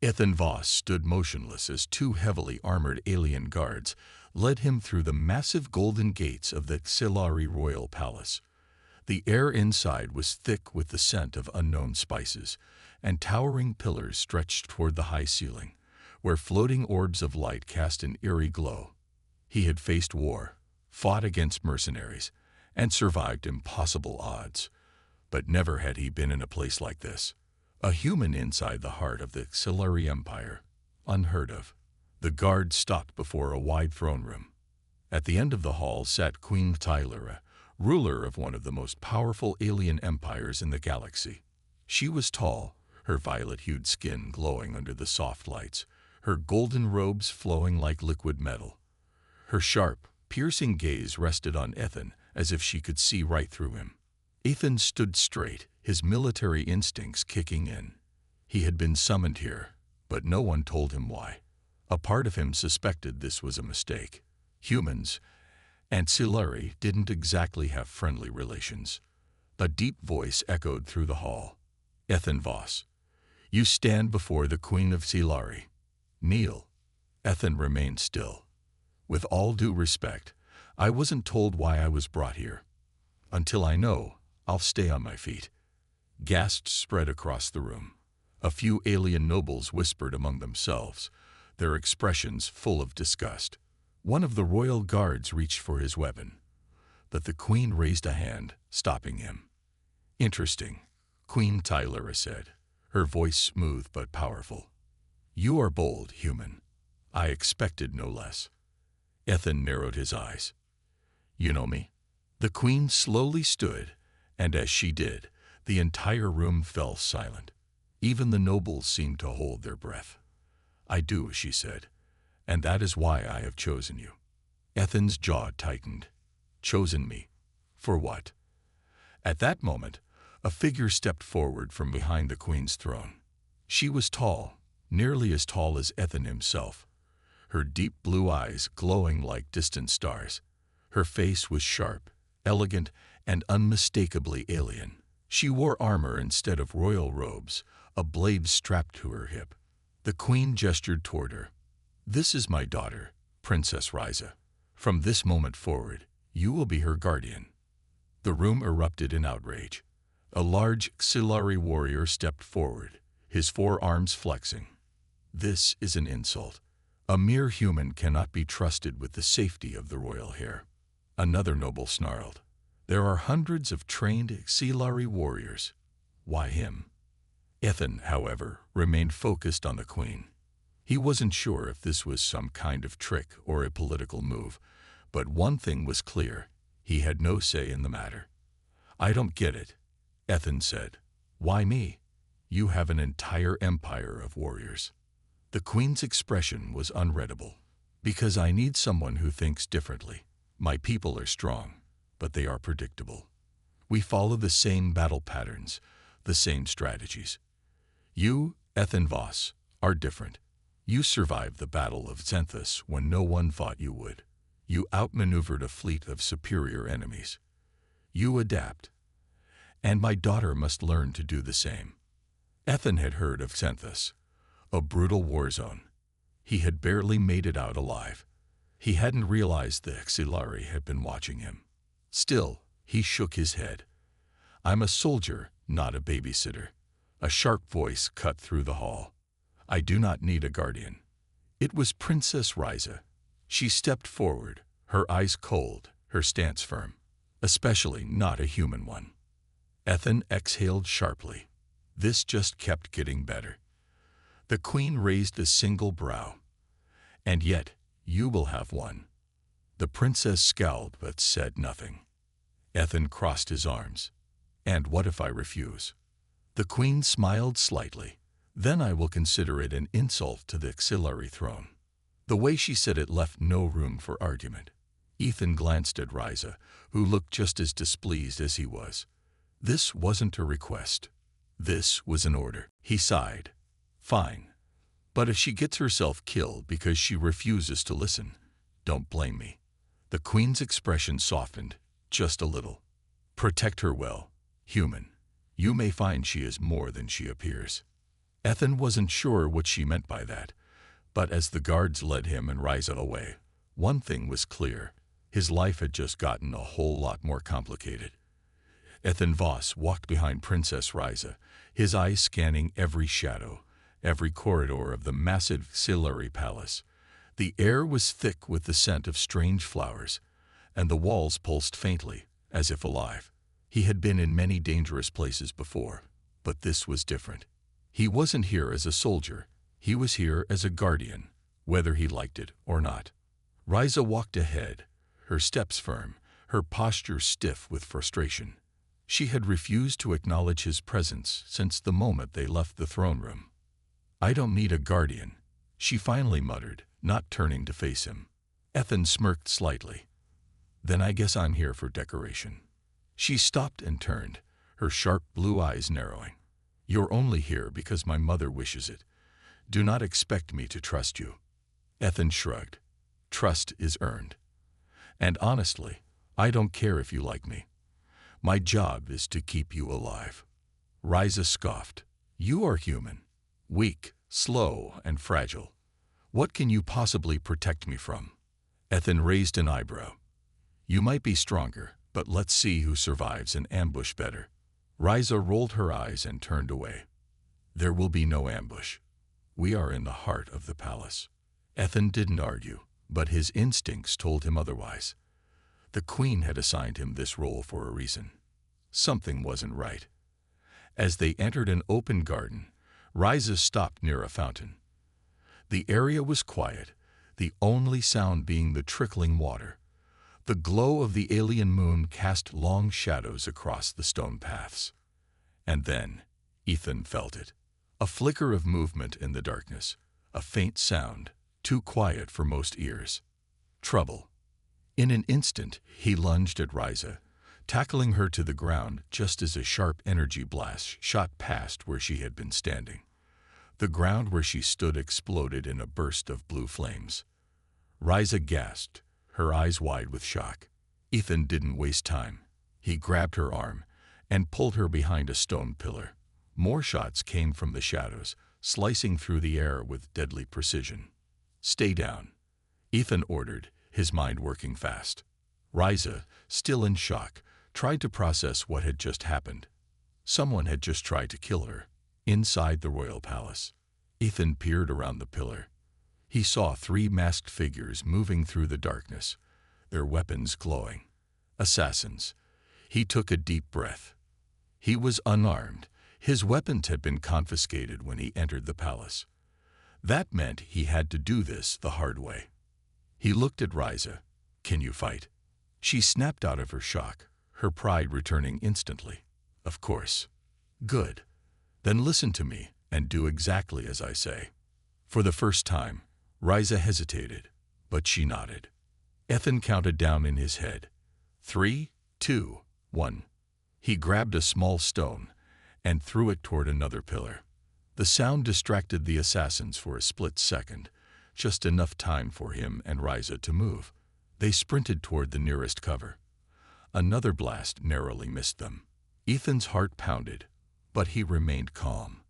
Ethan Voss stood motionless as two heavily armored alien guards led him through the massive golden gates of the Xilari royal palace. The air inside was thick with the scent of unknown spices, and towering pillars stretched toward the high ceiling, where floating orbs of light cast an eerie glow. He had faced war, fought against mercenaries, and survived impossible odds. But never had he been in a place like this. A human inside the heart of the Xilari Empire. Unheard of. The guard stopped before a wide throne room. At the end of the hall sat Queen Tylera, ruler of one of the most powerful alien empires in the galaxy. She was tall, her violet-hued skin glowing under the soft lights, her golden robes flowing like liquid metal. Her sharp, piercing gaze rested on Ethan as if she could see right through him. Ethan stood straight, his military instincts kicking in. He had been summoned here, but no one told him why. A part of him suspected this was a mistake. Humans and Xilari didn't exactly have friendly relations. A deep voice echoed through the hall. Ethan Voss, you stand before the Queen of Xilari. Kneel. Ethan remained still. With all due respect, I wasn't told why I was brought here. Until I know, I'll stay on my feet. Gasps spread across the room. A few alien nobles whispered among themselves, their expressions full of disgust. One of the royal guards reached for his weapon, but the queen raised a hand, stopping him. Interesting, Queen Tylera said, her voice smooth but powerful. You are bold, human. I expected no less. Ethan narrowed his eyes. You know me? The queen slowly stood, and as she did, the entire room fell silent. Even the nobles seemed to hold their breath. I do, she said, and that is why I have chosen you. Ethan's jaw tightened. Chosen me? For what? At that moment, a figure stepped forward from behind the queen's throne. She was tall, nearly as tall as Ethan himself, her deep blue eyes glowing like distant stars. Her face was sharp, elegant, and unmistakably alien. She wore armor instead of royal robes, a blade strapped to her hip. The queen gestured toward her. This is my daughter, Princess Ryza. From this moment forward, you will be her guardian. The room erupted in outrage. A large Xilari warrior stepped forward, his forearms flexing. This is an insult. A mere human cannot be trusted with the safety of the royal hair. Another noble snarled. There are hundreds of trained Xilari warriors. Why him? Ethan, however, remained focused on the queen. He wasn't sure if this was some kind of trick or a political move, but one thing was clear. He had no say in the matter. I don't get it, Ethan said. Why me? You have an entire empire of warriors. The queen's expression was unreadable. Because I need someone who thinks differently. My people are strong, but they are predictable. We follow the same battle patterns, the same strategies. You, Ethan Voss, are different. You survived the Battle of Xanthus when no one thought you would. You outmaneuvered a fleet of superior enemies. You adapt. And my daughter must learn to do the same. Ethan had heard of Xanthus, a brutal war zone. He had barely made it out alive. He hadn't realized the Xilari had been watching him. Still, he shook his head. I'm a soldier, not a babysitter. A sharp voice cut through the hall. I do not need a guardian. It was Princess Ryza. She stepped forward, her eyes cold, her stance firm. Especially not a human one. Ethan exhaled sharply. This just kept getting better. The queen raised a single brow. And yet, you will have one. The princess scowled but said nothing. Ethan crossed his arms. And what if I refuse? The queen smiled slightly. Then I will consider it an insult to the Xilari throne. The way she said it left no room for argument. Ethan glanced at Ryza, who looked just as displeased as he was. This wasn't a request. This was an order. He sighed. Fine. But if she gets herself killed because she refuses to listen, don't blame me. The queen's expression softened, just a little. Protect her well, human. You may find she is more than she appears. Ethan wasn't sure what she meant by that, but as the guards led him and Riza away, one thing was clear. His life had just gotten a whole lot more complicated. Ethan Voss walked behind Princess Riza, his eyes scanning every shadow, every corridor of the massive Scifi palace. The air was thick with the scent of strange flowers, and the walls pulsed faintly, as if alive. He had been in many dangerous places before, but this was different. He wasn't here as a soldier, he was here as a guardian, whether he liked it or not. Riza walked ahead, her steps firm, her posture stiff with frustration. She had refused to acknowledge his presence since the moment they left the throne room. "I don't need a guardian," she finally muttered, not turning to face him. Ethan smirked slightly. "Then I guess I'm here for decoration." She stopped and turned, her sharp blue eyes narrowing. "You're only here because my mother wishes it. Do not expect me to trust you." Ethan shrugged. "Trust is earned. And honestly, I don't care if you like me. My job is to keep you alive." Riza scoffed. "You are human, weak, slow, and fragile. What can you possibly protect me from?" Ethan raised an eyebrow. "You might be stronger, but let's see who survives an ambush better." Riza rolled her eyes and turned away. "There will be no ambush. We are in the heart of the palace." Ethan didn't argue, but his instincts told him otherwise. The queen had assigned him this role for a reason. Something wasn't right. As they entered an open garden, Riza stopped near a fountain. The area was quiet, the only sound being the trickling water. The glow of the alien moon cast long shadows across the stone paths. And then, Ethan felt it. A flicker of movement in the darkness, a faint sound, too quiet for most ears. Trouble. In an instant, he lunged at Riza, tackling her to the ground just as a sharp energy blast shot past where she had been standing. The ground where she stood exploded in a burst of blue flames. Riza gasped, her eyes wide with shock. Ethan didn't waste time. He grabbed her arm and pulled her behind a stone pillar. More shots came from the shadows, slicing through the air with deadly precision. "Stay down," Ethan ordered, his mind working fast. Riza, still in shock, tried to process what had just happened. Someone had just tried to kill her, inside the royal palace. Ethan peered around the pillar. He saw 3 masked figures moving through the darkness, their weapons glowing. Assassins. He took a deep breath. He was unarmed. His weapons had been confiscated when he entered the palace. That meant he had to do this the hard way. He looked at Riza. "Can you fight?" She snapped out of her shock, her pride returning instantly. "Of course." "Good. Then listen to me and do exactly as I say." For the first time, Riza hesitated, but she nodded. Ethan counted down in his head. 3, 2, 1. He grabbed a small stone and threw it toward another pillar. The sound distracted the assassins for a split second, just enough time for him and Riza to move. They sprinted toward the nearest cover. Another blast narrowly missed them. Ethan's heart pounded, but he remained calm.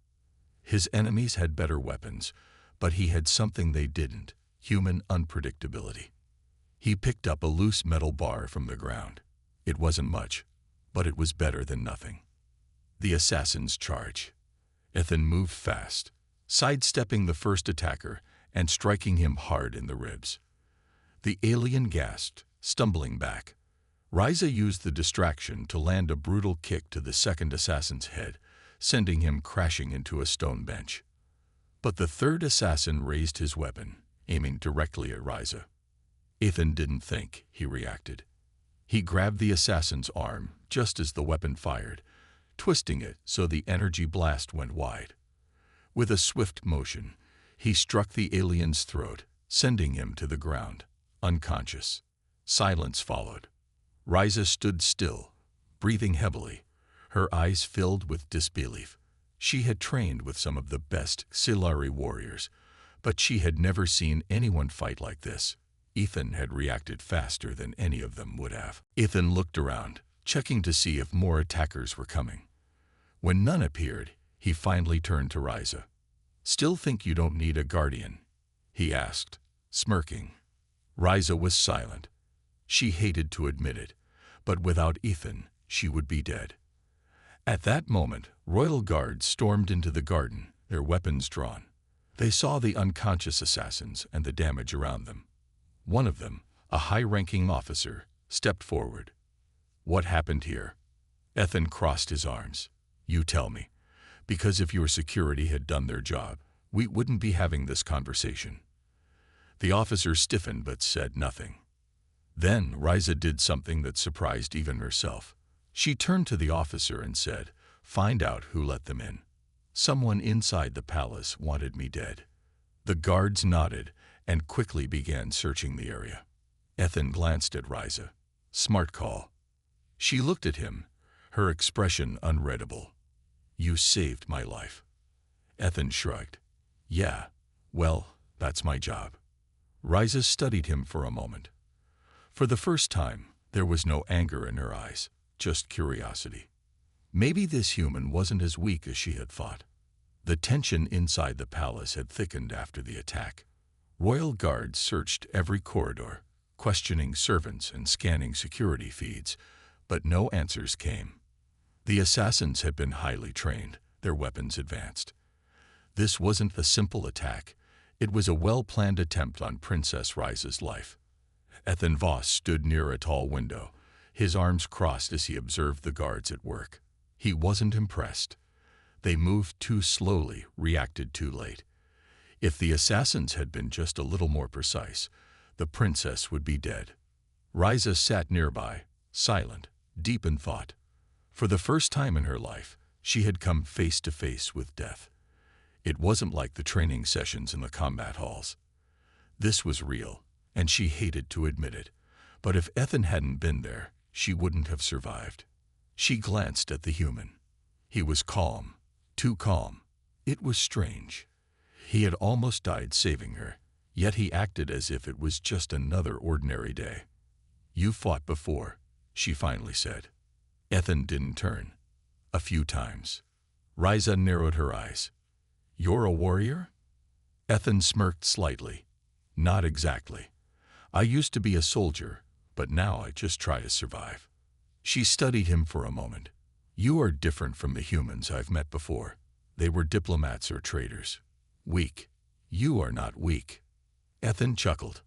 His enemies had better weapons, but he had something they didn't: human unpredictability. He picked up a loose metal bar from the ground. It wasn't much, but it was better than nothing. The assassins charge. Ethan moved fast, sidestepping the first attacker and striking him hard in the ribs. The alien gasped, stumbling back. Riza used the distraction to land a brutal kick to the second assassin's head, sending him crashing into a stone bench. But the third assassin raised his weapon, aiming directly at Riza. Ethan didn't think, he reacted. He grabbed the assassin's arm just as the weapon fired, twisting it so the energy blast went wide. With a swift motion, he struck the alien's throat, sending him to the ground, unconscious. Silence followed. Riza stood still, breathing heavily, her eyes filled with disbelief. She had trained with some of the best Scifi warriors, but she had never seen anyone fight like this. Ethan had reacted faster than any of them would have. Ethan looked around, checking to see if more attackers were coming. When none appeared, he finally turned to Riza. Still think you don't need a guardian? He asked, smirking. Riza was silent. She hated to admit it, but without Ethan, she would be dead. At that moment, royal guards stormed into the garden, their weapons drawn. They saw the unconscious assassins and the damage around them. One of them, a high-ranking officer, stepped forward. What happened here? Ethan crossed his arms. You tell me. Because if your security had done their job, we wouldn't be having this conversation. The officer stiffened but said nothing. Then Riza did something that surprised even herself. She turned to the officer and said, "Find out who let them in. Someone inside the palace wanted me dead." The guards nodded and quickly began searching the area. Ethan glanced at Riza. Smart call. She looked at him, her expression unreadable. You saved my life. Ethan shrugged. Yeah, well, that's my job. Riza studied him for a moment. For the first time, there was no anger in her eyes, just curiosity. Maybe this human wasn't as weak as she had thought. The tension inside the palace had thickened after the attack. Royal guards searched every corridor, questioning servants and scanning security feeds, but no answers came. The assassins had been highly trained, their weapons advanced. This wasn't a simple attack. It was a well-planned attempt on Princess Riza's life. Ethan Voss stood near a tall window, his arms crossed as he observed the guards at work. He wasn't impressed. They moved too slowly, reacted too late. If the assassins had been just a little more precise, the princess would be dead. Riza sat nearby, silent, deep in thought. For the first time in her life, she had come face to face with death. It wasn't like the training sessions in the combat halls. This was real, and she hated to admit it. But if Ethan hadn't been there, she wouldn't have survived. She glanced at the human. He was calm, too calm. It was strange. He had almost died saving her, yet he acted as if it was just another ordinary day. You fought before, she finally said. Ethan didn't turn. A few times. Riza narrowed her eyes. You're a warrior? Ethan smirked slightly. Not exactly. I used to be a soldier, but now I just try to survive. She studied him for a moment. You are different from the humans I've met before. They were diplomats or traitors. Weak. You are not weak. Ethan chuckled.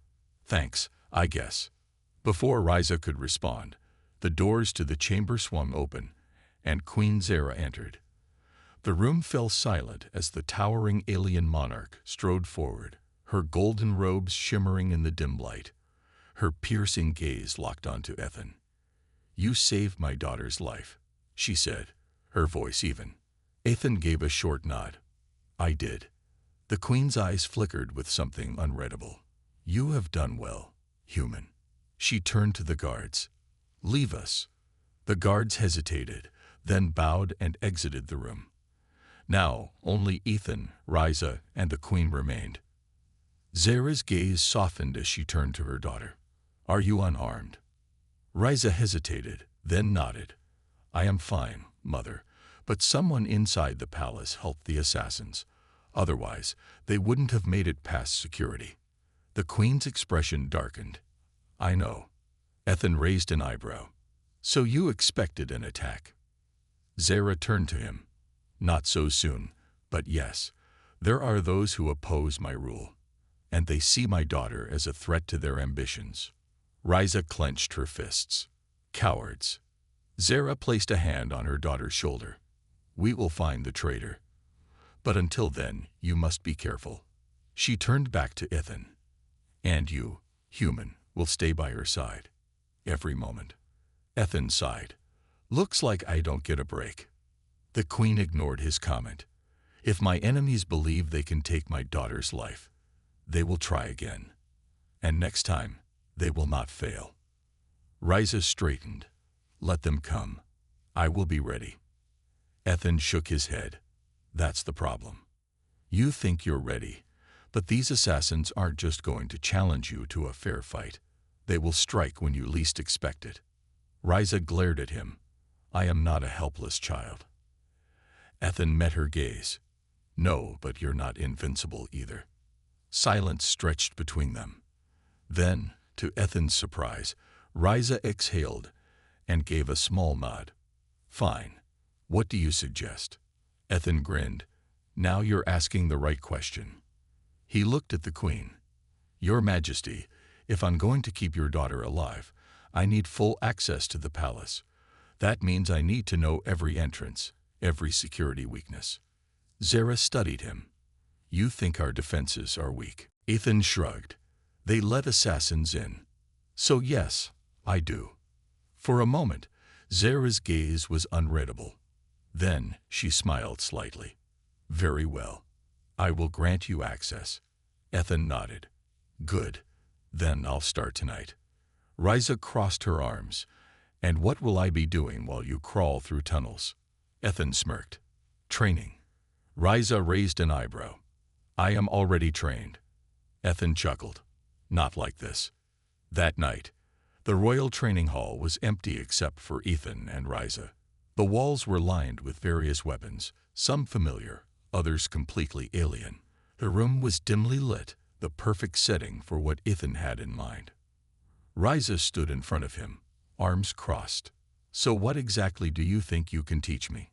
Thanks, I guess. Before Riza could respond, the doors to the chamber swung open, and Queen Zara entered. The room fell silent as the towering alien monarch strode forward, her golden robes shimmering in the dim light. Her piercing gaze locked onto Ethan. You saved my daughter's life, she said, her voice even. Ethan gave a short nod. I did. The queen's eyes flickered with something unreadable. You have done well, human. She turned to the guards. Leave us. The guards hesitated, then bowed and exited the room. Now only Ethan, Riza, and the queen remained. Zara's gaze softened as she turned to her daughter. Are you unarmed? Riza hesitated, then nodded. I am fine, mother, but someone inside the palace helped the assassins. Otherwise, they wouldn't have made it past security. The queen's expression darkened. I know. Ethan raised an eyebrow. So you expected an attack? Zara turned to him. Not so soon, but yes, there are those who oppose my rule, and they see my daughter as a threat to their ambitions. Riza clenched her fists. Cowards. Zara placed a hand on her daughter's shoulder. We will find the traitor. But until then, you must be careful. She turned back to Ethan. And you, human, will stay by her side. Every moment. Ethan sighed. Looks like I don't get a break. The queen ignored his comment. If my enemies believe they can take my daughter's life, they will try again. And next time, they will not fail. Riza straightened. Let them come. I will be ready. Ethan shook his head. That's the problem. You think you're ready, but these assassins aren't just going to challenge you to a fair fight. They will strike when you least expect it. Riza glared at him. I am not a helpless child. Ethan met her gaze. No, but you're not invincible either. Silence stretched between them. Then, to Ethan's surprise, Riza exhaled and gave a small nod. Fine. What do you suggest? Ethan grinned. Now you're asking the right question. He looked at the queen. Your Majesty, if I'm going to keep your daughter alive, I need full access to the palace. That means I need to know every entrance, every security weakness. Zara studied him. You think our defenses are weak? Ethan shrugged. They let assassins in. So yes, I do. For a moment, Zara's gaze was unreadable. Then she smiled slightly. Very well. I will grant you access. Ethan nodded. Good. Then I'll start tonight. Riza crossed her arms. And what will I be doing while you crawl through tunnels? Ethan smirked. Training. Riza raised an eyebrow. I am already trained. Ethan chuckled. Not like this. That night, the royal training hall was empty except for Ethan and Riza. The walls were lined with various weapons, some familiar, others completely alien. The room was dimly lit, the perfect setting for what Ethan had in mind. Riza stood in front of him, arms crossed. So what exactly do you think you can teach me?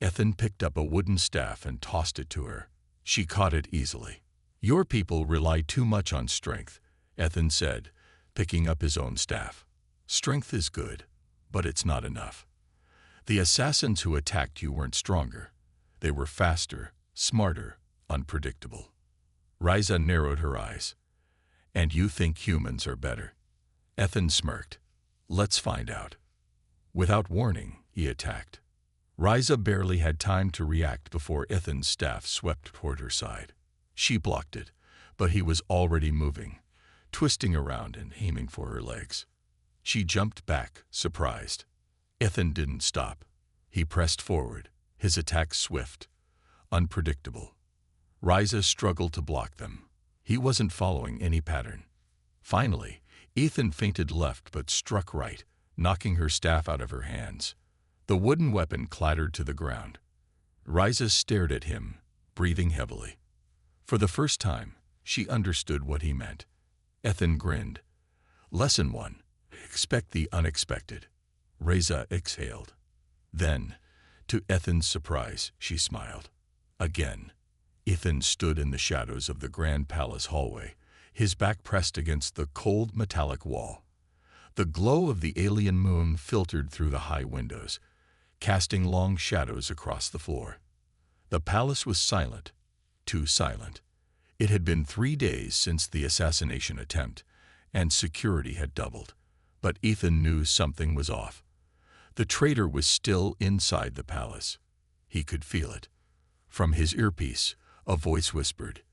Ethan picked up a wooden staff and tossed it to her. She caught it easily. Your people rely too much on strength, Ethan said, picking up his own staff. Strength is good, but it's not enough. The assassins who attacked you weren't stronger. They were faster, smarter, unpredictable. Riza narrowed her eyes. And you think humans are better? Ethan smirked. Let's find out. Without warning, he attacked. Riza barely had time to react before Ethan's staff swept toward her side. She blocked it, but he was already moving, twisting around and aiming for her legs. She jumped back, surprised. Ethan didn't stop. He pressed forward, his attack swift, unpredictable. Riza struggled to block them. He wasn't following any pattern. Finally, Ethan feinted left but struck right, knocking her staff out of her hands. The wooden weapon clattered to the ground. Riza stared at him, breathing heavily. For the first time, she understood what he meant. Ethan grinned. Lesson 1. Expect the unexpected. Riza exhaled. Then, to Ethan's surprise, she smiled. Again. Ethan stood in the shadows of the grand palace hallway, his back pressed against the cold metallic wall. The glow of the alien moon filtered through the high windows, casting long shadows across the floor. The palace was silent, too silent. It had been 3 days since the assassination attempt, and security had doubled. But Ethan knew something was off. The traitor was still inside the palace. He could feel it. From his earpiece, a voice whispered,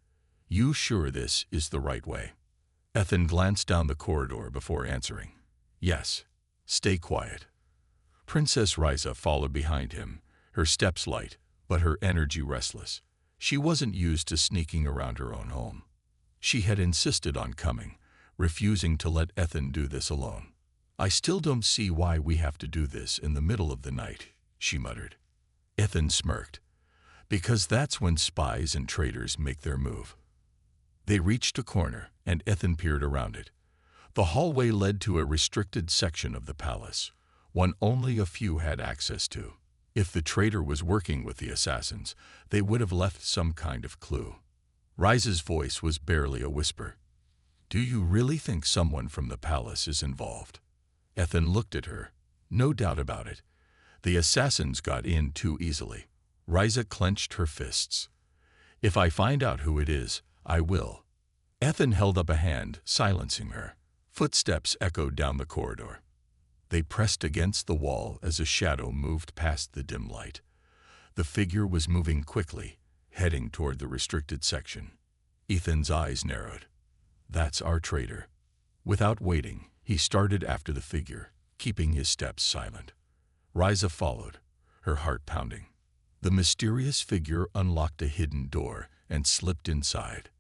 "You sure this is the right way?" Ethan glanced down the corridor before answering. "Yes. Stay quiet." Princess Riza followed behind him, her steps light, but her energy restless. She wasn't used to sneaking around her own home. She had insisted on coming, refusing to let Ethan do this alone. "I still don't see why we have to do this in the middle of the night," she muttered. Ethan smirked. "Because that's when spies and traitors make their move." They reached a corner, and Ethan peered around it. The hallway led to a restricted section of the palace, one only a few had access to. If the traitor was working with the assassins, they would have left some kind of clue. Riza's voice was barely a whisper. "Do you really think someone from the palace is involved?" Ethan looked at her. No doubt about it. The assassins got in too easily. Riza clenched her fists. "If I find out who it is, I will." Ethan held up a hand, silencing her. Footsteps echoed down the corridor. They pressed against the wall as a shadow moved past the dim light. The figure was moving quickly, heading toward the restricted section. Ethan's eyes narrowed. "That's our traitor." Without waiting, he started after the figure, keeping his steps silent. Riza followed, her heart pounding. The mysterious figure unlocked a hidden door and slipped inside.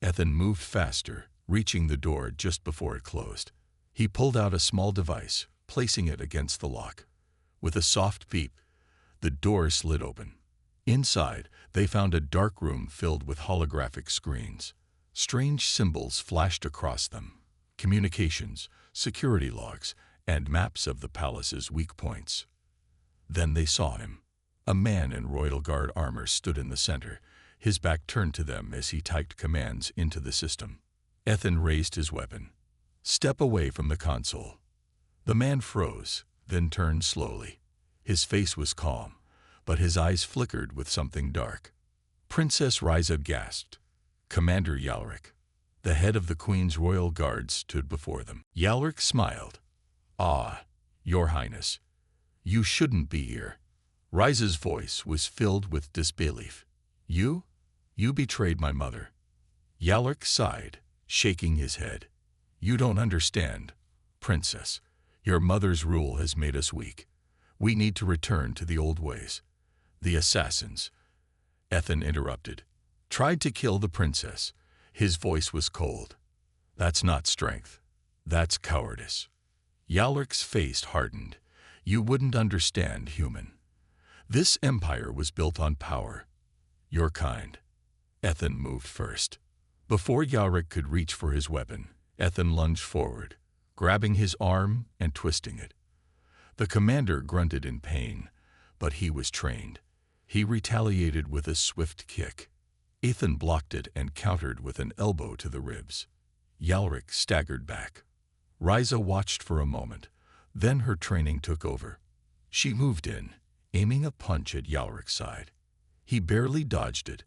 Ethan moved faster, reaching the door just before it closed. He pulled out a small device, placing it against the lock. With a soft beep, the door slid open. Inside, they found a dark room filled with holographic screens. Strange symbols flashed across them: communications, security logs, and maps of the palace's weak points. Then they saw him. A man in royal guard armor stood in the center, his back turned to them as he typed commands into the system. Ethan raised his weapon. "Step away from the console." The man froze, then turned slowly. His face was calm, but his eyes flickered with something dark. Princess Ryza gasped. "Commander Yalric." The head of the Queen's royal guard stood before them. Yalric smiled. "Ah, Your Highness, you shouldn't be here." Ryza's voice was filled with disbelief. You betrayed my mother." Yalric sighed, shaking his head. "You don't understand, Princess. Your mother's rule has made us weak. We need to return to the old ways." "The assassins," Ethan interrupted, "tried to kill the princess." His voice was cold. "That's not strength. That's cowardice." Yalric's face hardened. "You wouldn't understand, human. This empire was built on power. Your kind." Ethan moved first. Before Yalric could reach for his weapon, Ethan lunged forward, grabbing his arm and twisting it. The commander grunted in pain, but he was trained. He retaliated with a swift kick. Ethan blocked it and countered with an elbow to the ribs. Yalric staggered back. Ryza watched for a moment, then her training took over. She moved in, aiming a punch at Yalric's side. He barely dodged it,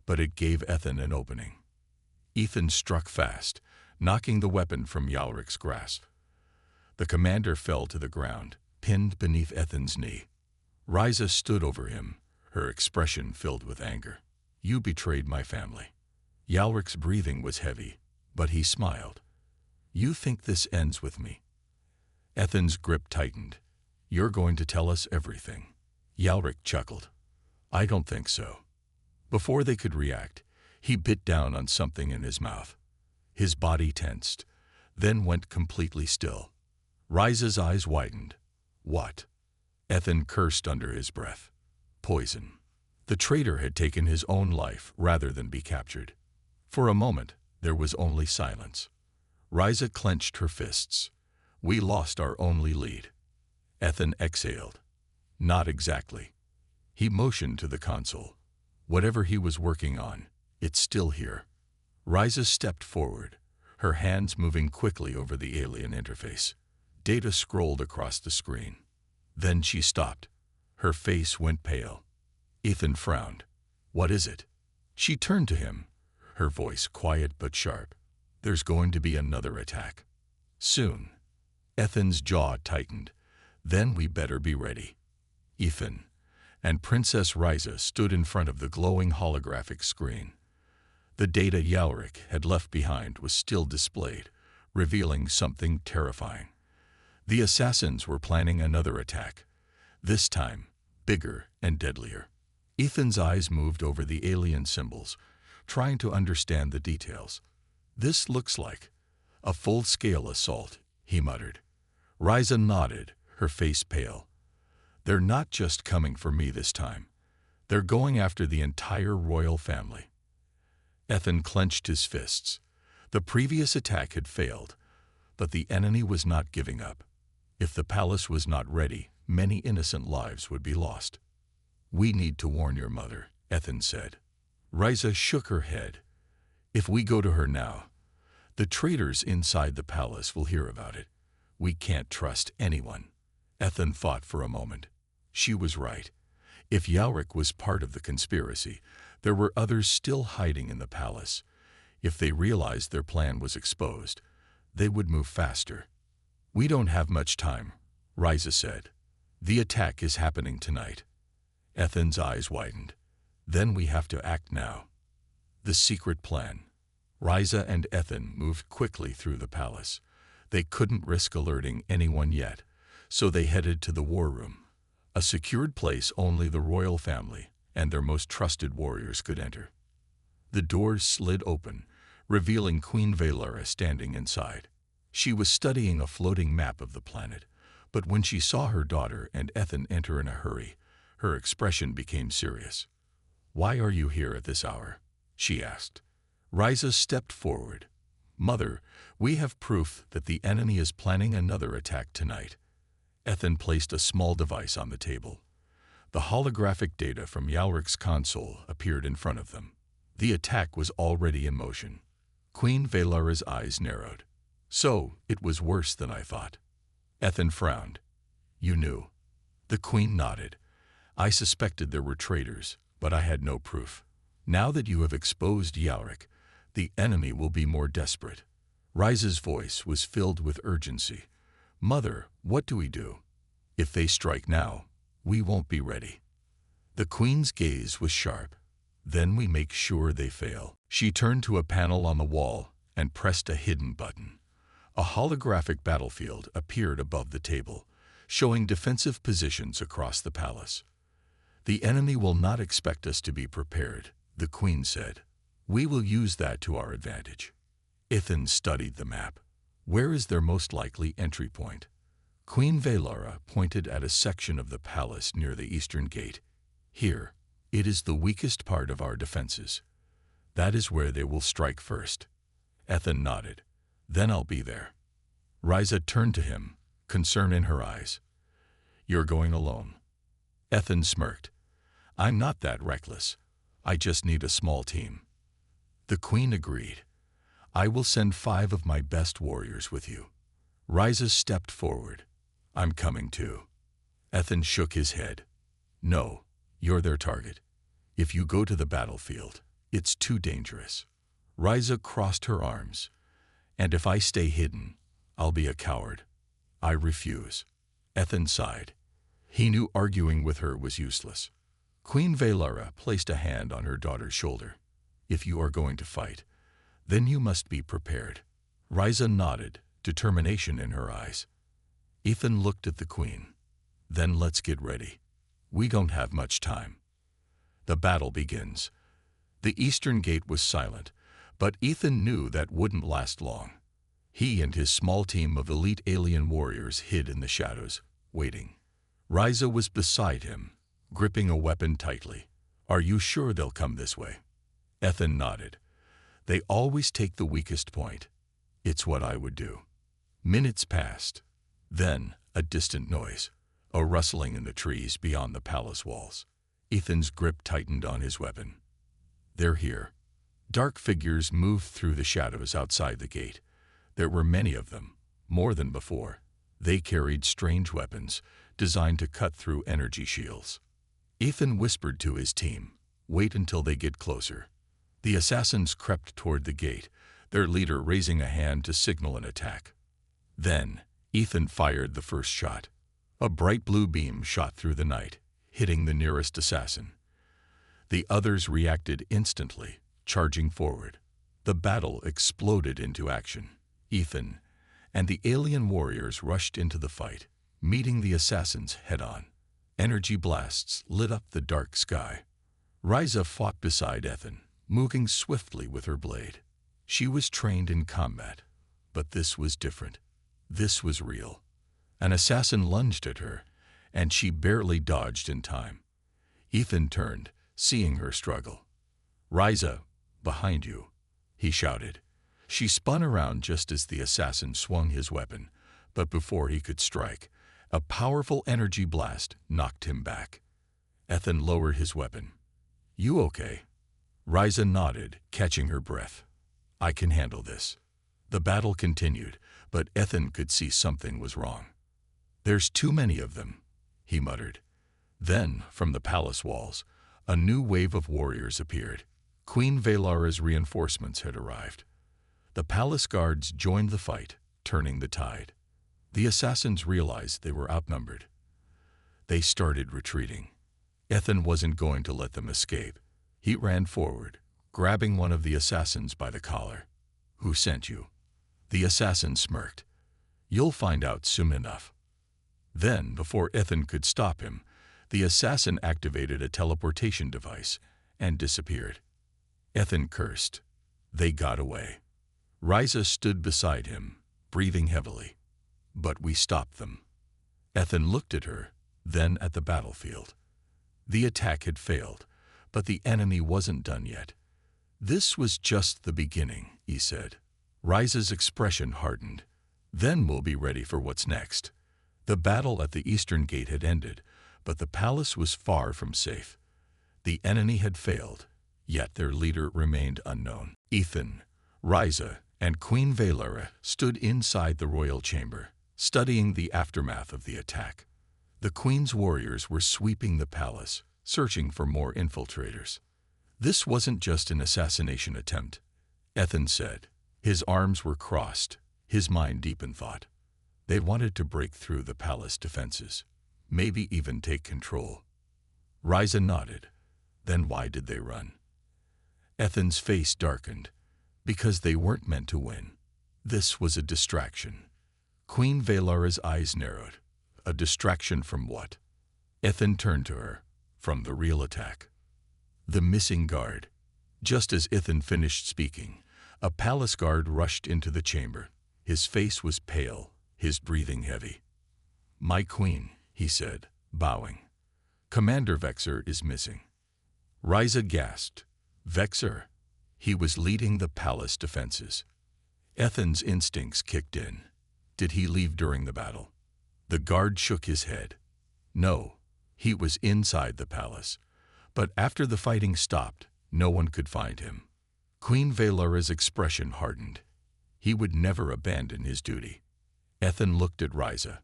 but it gave Ethan an opening. Ethan struck fast, knocking the weapon from Yalric's grasp. The commander fell to the ground, pinned beneath Ethan's knee. Ryza stood over him, her expression filled with anger. "You betrayed my family." Yalric's breathing was heavy, but he smiled. "You think this ends with me?" Ethan's grip tightened. "You're going to tell us everything." Yalric chuckled. "I don't think so." Before they could react, he bit down on something in his mouth. His body tensed, then went completely still. Ryza's eyes widened. "What?" Ethan cursed under his breath. "Poison." The traitor had taken his own life rather than be captured. For a moment, there was only silence. Ryza clenched her fists. "We lost our only lead." Ethan exhaled. "Not exactly." He motioned to the console. "Whatever he was working on, it's still here." Ryza stepped forward, her hands moving quickly over the alien interface. Data scrolled across the screen. Then she stopped. Her face went pale. Ethan frowned. "What is it?" She turned to him, her voice quiet but sharp. "There's going to be another attack. Soon." Ethan's jaw tightened. "Then we better be ready." Ethan and Princess Ryza stood in front of the glowing holographic screen. The data Yalric had left behind was still displayed, revealing something terrifying. The assassins were planning another attack, this time bigger and deadlier. Ethan's eyes moved over the alien symbols, trying to understand the details. "This looks like a full-scale assault," he muttered. Ryza nodded, her face pale. "They're not just coming for me this time. They're going after the entire royal family." Ethan clenched his fists. The previous attack had failed, but the enemy was not giving up. If the palace was not ready, many innocent lives would be lost. "We need to warn your mother," Ethan said. Ryza shook her head. "If we go to her now, the traitors inside the palace will hear about it. We can't trust anyone." Ethan thought for a moment. She was right. If Yalric was part of the conspiracy, there were others still hiding in the palace. If they realized their plan was exposed, they would move faster. "We don't have much time," Ryza said. "The attack is happening tonight." Ethan's eyes widened. "Then we have to act now." The secret plan. Ryza and Ethan moved quickly through the palace. They couldn't risk alerting anyone yet, so they headed to the war room, a secured place only the royal family and their most trusted warriors could enter. The doors slid open, revealing Queen Valera standing inside. She was studying a floating map of the planet, but when she saw her daughter and Ethan enter in a hurry, her expression became serious. "Why are you here at this hour?" she asked. Ryza stepped forward. "Mother, we have proof that the enemy is planning another attack tonight." Ethan placed a small device on the table. The holographic data from Yalric's console appeared in front of them. The attack was already in motion. Queen Valara's eyes narrowed. "So, it was worse than I thought." Ethan frowned. "You knew?" The queen nodded. "I suspected there were traitors, but I had no proof. Now that you have exposed Yalric, the enemy will be more desperate." Ryza's voice was filled with urgency. "Mother, what do we do? If they strike now, we won't be ready." The queen's gaze was sharp. "Then we make sure they fail." She turned to a panel on the wall and pressed a hidden button. A holographic battlefield appeared above the table, showing defensive positions across the palace. "The enemy will not expect us to be prepared," the queen said. "We will use that to our advantage." Ethan studied the map. "Where is their most likely entry point?" Queen Valara pointed at a section of the palace near the eastern gate. "Here, it is the weakest part of our defenses. That is where they will strike first." Ethan nodded. "Then I'll be there." Ryza turned to him, concern in her eyes. "You're going alone?" Ethan smirked. "I'm not that reckless. I just need a small team." The queen agreed. "I will send 5 of my best warriors with you." Ryza stepped forward. "I'm coming too." Ethan shook his head. "No, you're their target. If you go to the battlefield, it's too dangerous." Ryza crossed her arms. "And if I stay hidden, I'll be a coward. I refuse." Ethan sighed. He knew arguing with her was useless. Queen Valara placed a hand on her daughter's shoulder. "If you are going to fight, then you must be prepared." Ryza nodded, determination in her eyes. Ethan looked at the queen. "Then let's get ready. We don't have much time." The battle begins. The eastern gate was silent, but Ethan knew that wouldn't last long. He and his small team of elite alien warriors hid in the shadows, waiting. Ryza was beside him, gripping a weapon tightly. "Are you sure they'll come this way?" Ethan nodded. "They always take the weakest point. It's what I would do." Minutes passed. Then, a distant noise, a rustling in the trees beyond the palace walls. Ethan's grip tightened on his weapon. "They're here." Dark figures moved through the shadows outside the gate. There were many of them, more than before. They carried strange weapons, designed to cut through energy shields. Ethan whispered to his team, "Wait until they get closer." The assassins crept toward the gate, their leader raising a hand to signal an attack. Then, Ethan fired the first shot. A bright blue beam shot through the night, hitting the nearest assassin. The others reacted instantly, charging forward. The battle exploded into action. Ethan and the alien warriors rushed into the fight, meeting the assassins head-on. Energy blasts lit up the dark sky. Ryza fought beside Ethan, moving swiftly with her blade. She was trained in combat, but this was different. This was real. An assassin lunged at her, and she barely dodged in time. Ethan turned, seeing her struggle. "Ryza, behind you," he shouted. She spun around just as the assassin swung his weapon, but before he could strike, a powerful energy blast knocked him back. Ethan lowered his weapon. "You okay?" Ryza nodded, catching her breath. "I can handle this." The battle continued, but Ethan could see something was wrong. "There's too many of them," he muttered. Then, from the palace walls, a new wave of warriors appeared. Queen Valara's reinforcements had arrived. The palace guards joined the fight, turning the tide. The assassins realized they were outnumbered. They started retreating. Ethan wasn't going to let them escape. He ran forward, grabbing one of the assassins by the collar. "Who sent you?" The assassin smirked. "You'll find out soon enough." Then, before Ethan could stop him, the assassin activated a teleportation device and disappeared. Ethan cursed. They got away. Ryza stood beside him, breathing heavily. "But we stopped them." Ethan looked at her, then at the battlefield. The attack had failed, But the enemy wasn't done yet. "This was just the beginning," he said. Ryza's expression hardened. "Then we'll be ready for what's next." The battle at the eastern gate had ended, but the palace was far from safe. The enemy had failed, yet their leader remained unknown. Ethan, Ryza, and Queen Valara stood inside the royal chamber, studying the aftermath of the attack. The queen's warriors were sweeping the palace, searching for more infiltrators. "This wasn't just an assassination attempt," Ethan said. His arms were crossed, his mind deep in thought. "They wanted to break through the palace defenses, maybe even take control." Ryza nodded. "Then why did they run?" Ethan's face darkened. "Because they weren't meant to win. This was a distraction." Queen Valara's eyes narrowed. "A distraction from what?" Ethan turned to her. "From the real attack. The missing guard." Just as Ethan finished speaking, a palace guard rushed into the chamber. His face was pale, his breathing heavy. "My queen," he said, bowing. "Commander Vexer is missing." Ryza gasped. "Vexer?" He was leading the palace defenses. Ethan's instincts kicked in. Did he leave during the battle? The guard shook his head. No, he was inside the palace. But after the fighting stopped, no one could find him. Queen Valara's expression hardened. He would never abandon his duty. Ethan looked at Ryza.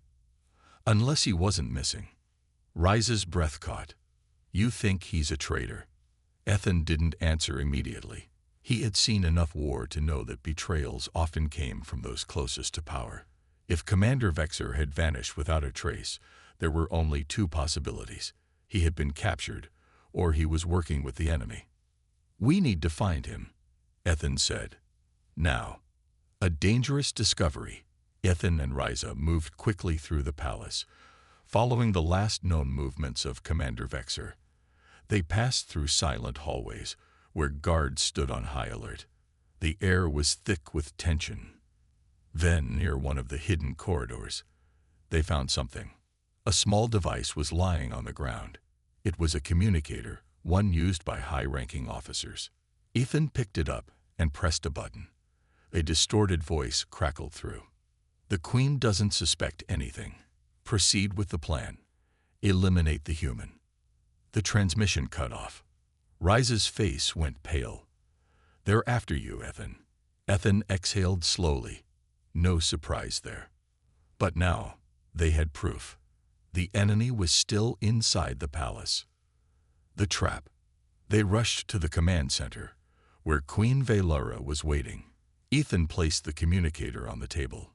"Unless he wasn't missing." Ryza's breath caught. "You think he's a traitor?" Ethan didn't answer immediately. He had seen enough war to know that betrayals often came from those closest to power. If Commander Vexer had vanished without a trace, there were only two possibilities. He had been captured, or he was working with the enemy. "We need to find him," Ethan said. "Now." A dangerous discovery. Ethan and Ryza moved quickly through the palace, following the last known movements of Commander Vexer. They passed through silent hallways, where guards stood on high alert. The air was thick with tension. Then, near one of the hidden corridors, they found something. A small device was lying on the ground. It was a communicator, one used by high-ranking officers. Ethan picked it up and pressed a button. A distorted voice crackled through. "The Queen doesn't suspect anything. Proceed with the plan. Eliminate the human." The transmission cut off. Ryza's face went pale. "They're after you, Ethan." Ethan exhaled slowly. No surprise there. But now, they had proof. The enemy was still inside the palace. The trap. They rushed to the command center, where Queen Valara was waiting. Ethan placed the communicator on the table.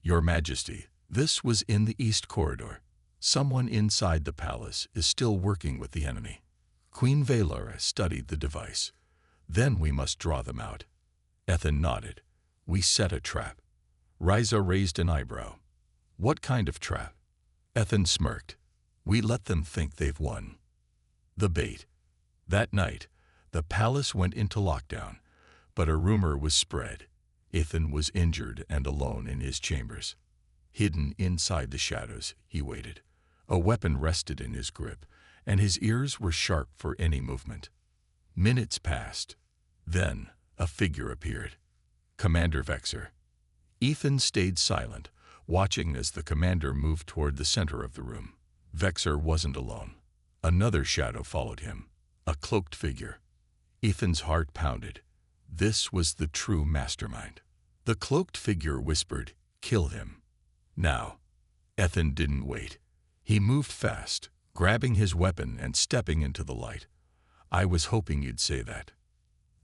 "Your Majesty, this was in the East Corridor. Someone inside the palace is still working with the enemy." Queen Valara studied the device. "Then we must draw them out." Ethan nodded. "We set a trap." Ryza raised an eyebrow. "What kind of trap?" Ethan smirked. "We let them think they've won." The bait. That night, the palace went into lockdown, but a rumor was spread. Ethan was injured and alone in his chambers. Hidden inside the shadows, he waited. A weapon rested in his grip, and his ears were sharp for any movement. Minutes passed. Then, a figure appeared. Commander Vexer. Ethan stayed silent, watching as the commander moved toward the center of the room. Vexer wasn't alone. Another shadow followed him, a cloaked figure. Ethan's heart pounded. This was the true mastermind. The cloaked figure whispered, "Kill him." Now. Ethan didn't wait. He moved fast, grabbing his weapon and stepping into the light. "I was hoping you'd say that."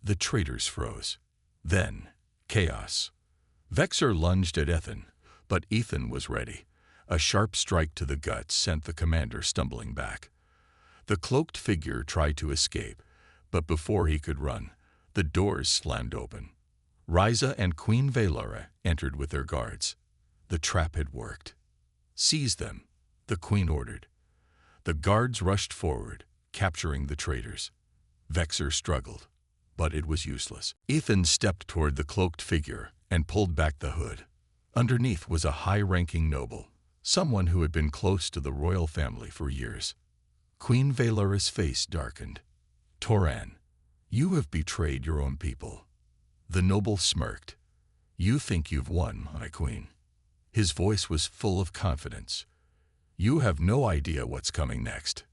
The traitors froze. Then, chaos. Vexer lunged at Ethan, but Ethan was ready. A sharp strike to the gut sent the commander stumbling back. The cloaked figure tried to escape, but before he could run, the doors slammed open. Ryza and Queen Valara entered with their guards. The trap had worked. "Seize them," the queen ordered. The guards rushed forward, capturing the traitors. Vexer struggled, but it was useless. Ethan stepped toward the cloaked figure and pulled back the hood. Underneath was a high-ranking noble, someone who had been close to the royal family for years. Queen Valara's face darkened. Toran, you have betrayed your own people. The noble smirked. You think you've won, my queen. His voice was full of confidence. You have no idea what's coming next.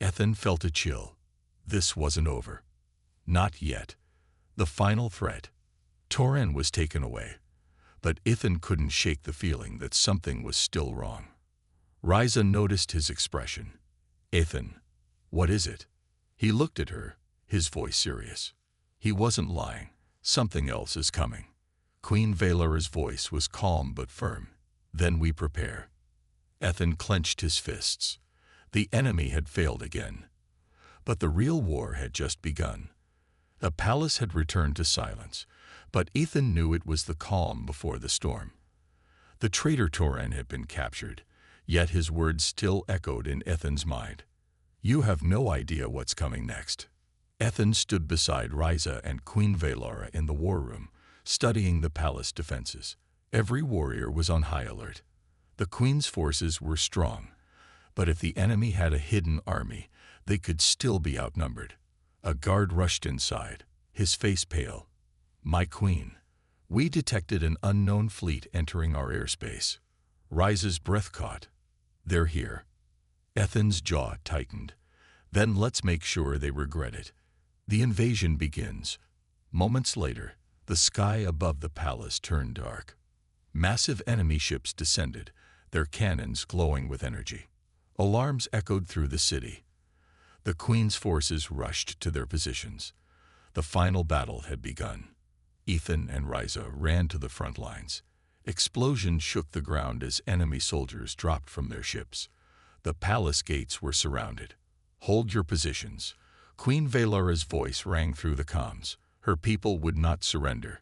Ethan felt a chill. This wasn't over. Not yet. The final threat. Toran was taken away, but Ethan couldn't shake the feeling that something was still wrong. Ryza noticed his expression. Ethan, what is it? He looked at her, his voice serious. He wasn't lying. Something else is coming. Queen Valera's voice was calm but firm. Then we prepare. Ethan clenched his fists. The enemy had failed again. But the real war had just begun. The palace had returned to silence, but Ethan knew it was the calm before the storm. The traitor Toran had been captured, yet his words still echoed in Ethan's mind. You have no idea what's coming next. Ethan stood beside Ryza and Queen Valera in the war room, studying the palace defenses. Every warrior was on high alert. The queen's forces were strong, but if the enemy had a hidden army, they could still be outnumbered. A guard rushed inside, his face pale. My queen, we detected an unknown fleet entering our airspace. Ryza's breath caught. They're here. Ethan's jaw tightened. Then let's make sure they regret it. The invasion begins. Moments later, the sky above the palace turned dark. Massive enemy ships descended, their cannons glowing with energy. Alarms echoed through the city. The queen's forces rushed to their positions. The final battle had begun. Ethan and Ryza ran to the front lines. Explosions shook the ground as enemy soldiers dropped from their ships. The palace gates were surrounded. Hold your positions. Queen Valera's voice rang through the comms. Her people would not surrender.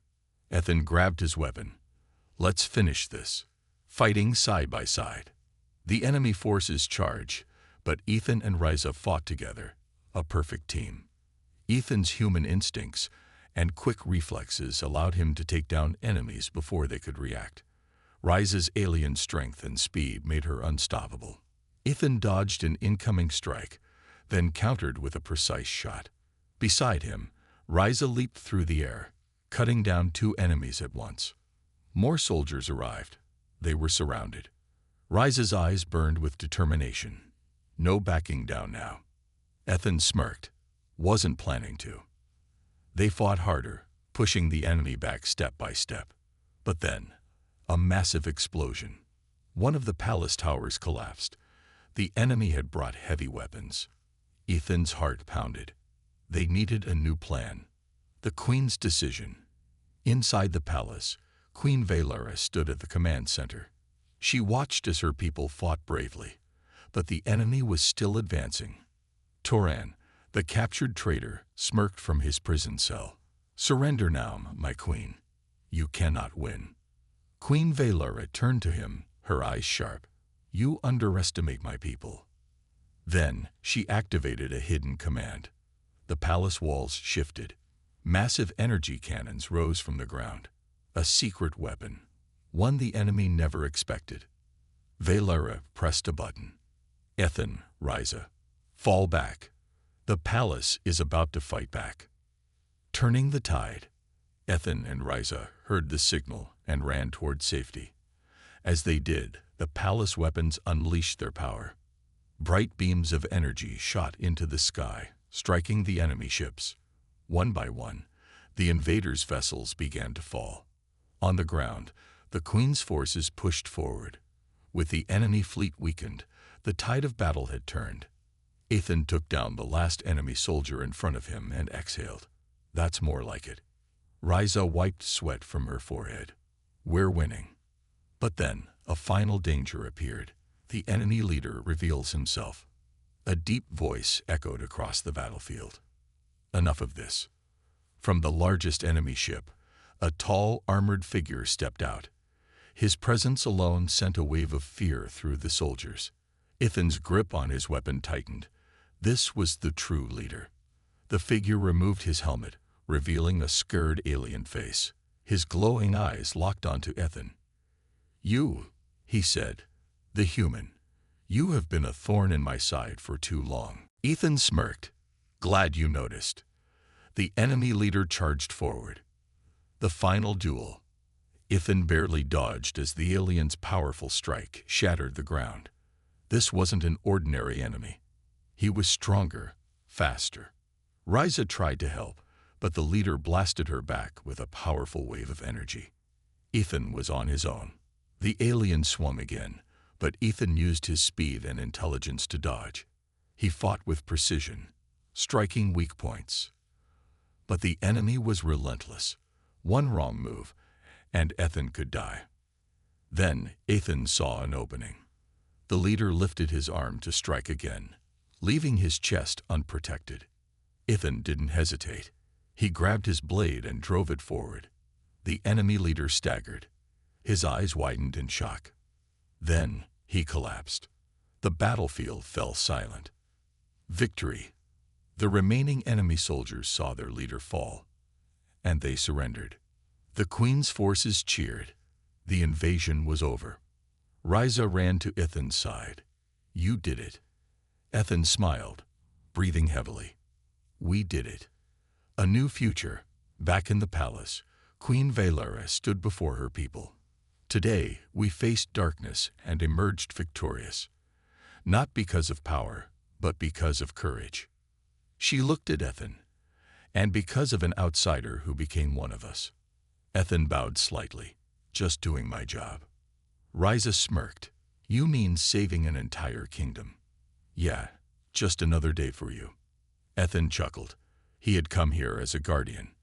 Ethan grabbed his weapon. Let's finish this. Fighting side by side. The enemy forces charged, but Ethan and Ryza fought together, a perfect team. Ethan's human instincts and quick reflexes allowed him to take down enemies before they could react. Ryza's alien strength and speed made her unstoppable. Ethan dodged an incoming strike, then countered with a precise shot. Beside him, Ryza leaped through the air, cutting down 2 enemies at once. More soldiers arrived. They were surrounded. Ryza's eyes burned with determination. No backing down now. Ethan smirked. Wasn't planning to. They fought harder, pushing the enemy back step by step. But then, a massive explosion. One of the palace towers collapsed. The enemy had brought heavy weapons. Ethan's heart pounded. They needed a new plan. The queen's decision. Inside the palace, Queen Valera stood at the command center. She watched as her people fought bravely, but the enemy was still advancing. Toran, the captured traitor, smirked from his prison cell. Surrender now, my queen. You cannot win. Queen Valera turned to him, her eyes sharp. You underestimate my people. Then she activated a hidden command. The palace walls shifted. Massive energy cannons rose from the ground. A secret weapon, one the enemy never expected. Valera pressed a button. Ethan, Ryza, fall back. The palace is about to fight back. Turning the tide, Ethan and Ryza heard the signal and ran toward safety. As they did, the palace weapons unleashed their power. Bright beams of energy shot into the sky, striking the enemy ships. One by one, the invaders' vessels began to fall. On the ground, the Queen's forces pushed forward. With the enemy fleet weakened, the tide of battle had turned. Ethan took down the last enemy soldier in front of him and exhaled. That's more like it. Ryza wiped sweat from her forehead. We're winning. But then, a final danger appeared. The enemy leader reveals himself. A deep voice echoed across the battlefield. Enough of this. From the largest enemy ship, a tall, armored figure stepped out. His presence alone sent a wave of fear through the soldiers. Ethan's grip on his weapon tightened. This was the true leader. The figure removed his helmet, revealing a scared alien face. His glowing eyes locked onto Ethan. You, he said, the human. You have been a thorn in my side for too long. Ethan smirked. Glad you noticed. The enemy leader charged forward. The final duel. Ithan barely dodged as the alien's powerful strike shattered the ground. This wasn't an ordinary enemy. He was stronger, faster. Ryza tried to help, but the leader blasted her back with a powerful wave of energy. Ithan was on his own. The alien swung again, but Ithan used his speed and intelligence to dodge. He fought with precision, striking weak points. But the enemy was relentless. One wrong move, and Ithan could die. Then Ithan saw an opening. The leader lifted his arm to strike again, leaving his chest unprotected. Ithan didn't hesitate. He grabbed his blade and drove it forward. The enemy leader staggered. His eyes widened in shock. Then he collapsed. The battlefield fell silent. Victory. The remaining enemy soldiers saw their leader fall, and they surrendered. The Queen's forces cheered. The invasion was over. Ryza ran to Ithan's side. "You did it." Ithan smiled, breathing heavily. "We did it." A new future. Back in the palace, Queen Valara stood before her people. "Today, we faced darkness and emerged victorious. Not because of power, but because of courage." She looked at Ithan. "And because of an outsider who became one of us." Ithan bowed slightly. "Just doing my job." Ryza smirked. "You mean saving an entire kingdom?" "Yeah, just another day for you." Ithan chuckled. He had come here as a guardian.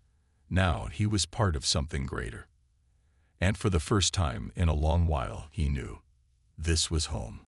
Now he was part of something greater. And for the first time in a long while, he knew this was home.